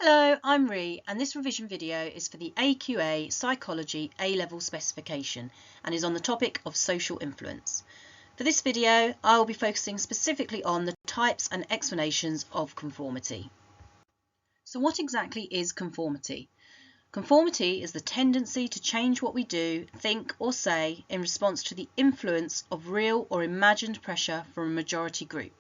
Hello, I'm Ree, and this revision video is for the AQA Psychology A Level specification and is on the topic of social influence. For this video, I will be focusing specifically on the types and explanations of conformity. So what exactly is conformity? Conformity is the tendency to change what we do, think or say in response to the influence of real or imagined pressure from a majority group.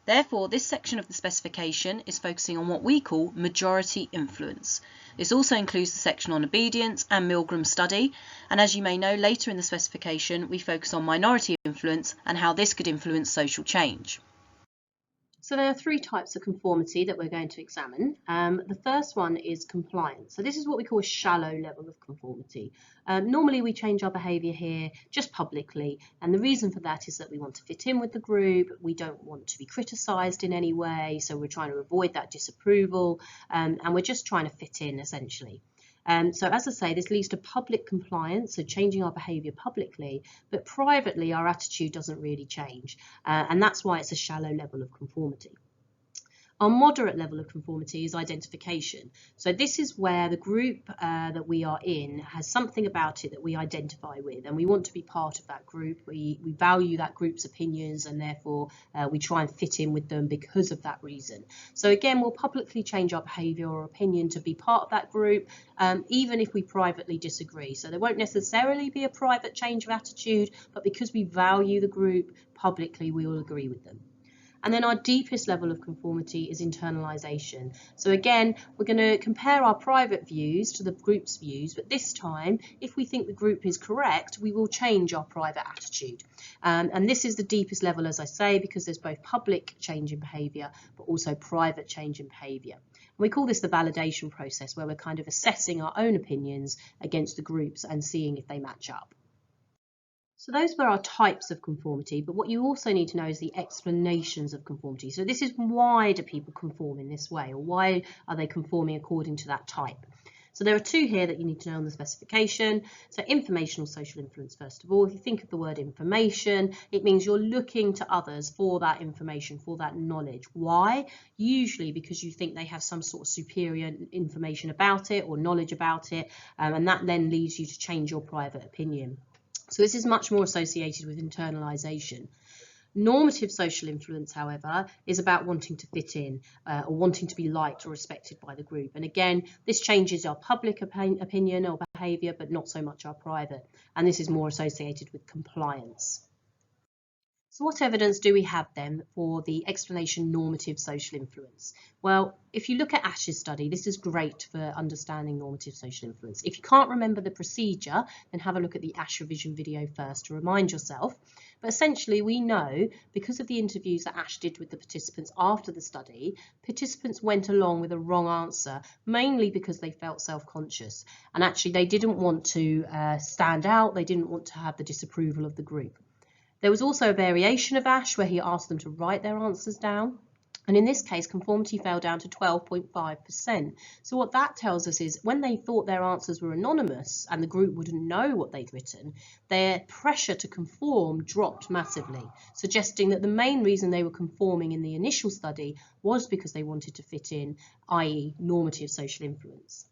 Therefore, this section of the specification is focusing on what we call majority influence. This also includes the section on obedience and Milgram study, and as you may know, later in the specification we focus on minority influence and how this could influence social change. So there are three types of conformity that we're going to examine. The first one is compliance. So this is what we call a shallow level of conformity. Normally we change our behaviour here just publicly, and the reason for that is that we want to fit in with the group, we don't want to be criticised in any way, so we're trying to avoid that disapproval, and we're just trying to fit in essentially. So as I say, this leads to public compliance, so changing our behaviour publicly, but privately our attitude doesn't really change, and that's why it's a shallow level of conformity. Our moderate level of conformity is identification. So this is where the group that we are in has something about it that we identify with, and we want to be part of that group. We value that group's opinions, and therefore we try and fit in with them because of that reason. So again, we'll publicly change our behaviour or opinion to be part of that group, even if we privately disagree. So there won't necessarily be a private change of attitude, but because we value the group, publicly we will agree with them. And then our deepest level of conformity is internalisation. So again, we're going to compare our private views to the group's views, but this time, if we think the group is correct, we will change our private attitude. And this is the deepest level, as I say, because there's both public change in behaviour, but also private change in behaviour. We call this the validation process, where we're kind of assessing our own opinions against the groups and seeing if they match up. So those were our types of conformity, but what you also need to know is the explanations of conformity. So this is why do people conform in this way, or why are they conforming according to that type? So there are two here that you need to know on the specification. So informational social influence, first of all. If you think of the word information, it means you're looking to others for that information, for that knowledge. Why? Usually because you think they have some sort of superior information about it or knowledge about it, and that then leads you to change your private opinion. So this is much more associated with internalisation. Normative social influence, however, is about wanting to fit in or wanting to be liked or respected by the group. And again, this changes our public opinion or behaviour, but not so much our private. And this is more associated with compliance. So what evidence do we have then for the explanation normative social influence? Well, if you look at Ash's study, this is great for understanding normative social influence. If you can't remember the procedure, then have a look at the Ash revision video first to remind yourself. But essentially, we know because of the interviews that Ash did with the participants after the study, participants went along with a wrong answer, mainly because they felt self-conscious. And actually, they didn't want to stand out. They didn't want to have the disapproval of the group. There was also a variation of Ash where he asked them to write their answers down. And in this case, conformity fell down to 12.5%. So what that tells us is when they thought their answers were anonymous and the group wouldn't know what they'd written, their pressure to conform dropped massively, suggesting that the main reason they were conforming in the initial study was because they wanted to fit in, i.e. normative social influence.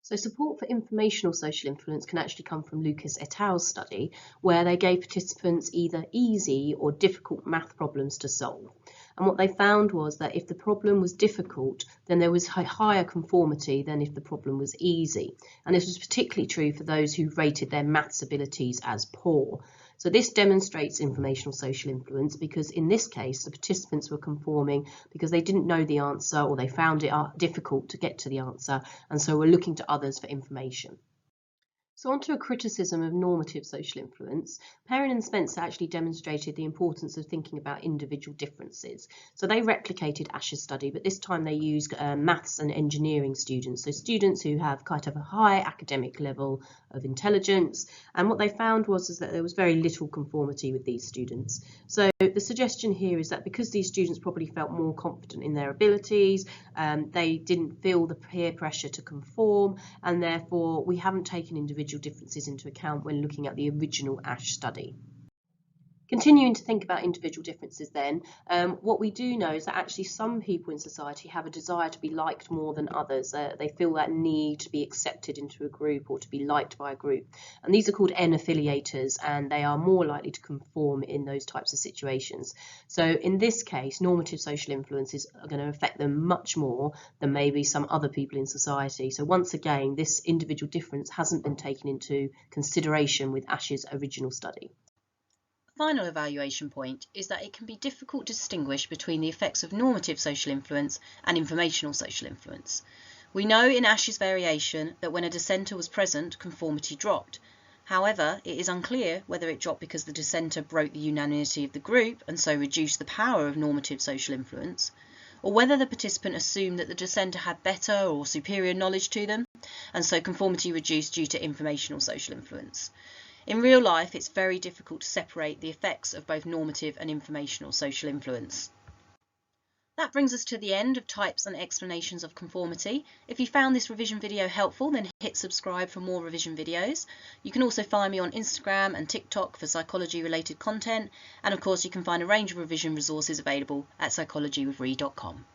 So support for informational social influence can actually come from Lucas et al.'s study, where they gave participants either easy or difficult math problems to solve. And what they found was that if the problem was difficult, then there was higher conformity than if the problem was easy. And this was particularly true for those who rated their maths abilities as poor. So this demonstrates informational social influence because in this case, the participants were conforming because they didn't know the answer or they found it difficult to get to the answer, and so were looking to others for information. So onto a criticism of normative social influence. Perrin and Spencer actually demonstrated the importance of thinking about individual differences. So they replicated Ash's study, but this time they used maths and engineering students, so students who have kind of a high academic level of intelligence. And what they found was that there was very little conformity with these students. So the suggestion here is that because these students probably felt more confident in their abilities, they didn't feel the peer pressure to conform, and therefore we haven't taken individual differences into account when looking at the original Ash study. Continuing to think about individual differences then, what we do know is that actually some people in society have a desire to be liked more than others. They feel that need to be accepted into a group or to be liked by a group. And these are called N-affiliators, and they are more likely to conform in those types of situations. So in this case, normative social influences are going to affect them much more than maybe some other people in society. So once again, this individual difference hasn't been taken into consideration with Ash's original study. Final evaluation point is that it can be difficult to distinguish between the effects of normative social influence and informational social influence. We know in Ash's variation that when a dissenter was present, conformity dropped. However, it is unclear whether it dropped because the dissenter broke the unanimity of the group and so reduced the power of normative social influence, or whether the participant assumed that the dissenter had better or superior knowledge to them, and so conformity reduced due to informational social influence. In real life, it's very difficult to separate the effects of both normative and informational social influence. That brings us to the end of types and explanations of conformity. If you found this revision video helpful, then hit subscribe for more revision videos. You can also find me on Instagram and TikTok for psychology related content, and of course you can find a range of revision resources available at psychologywithree.com.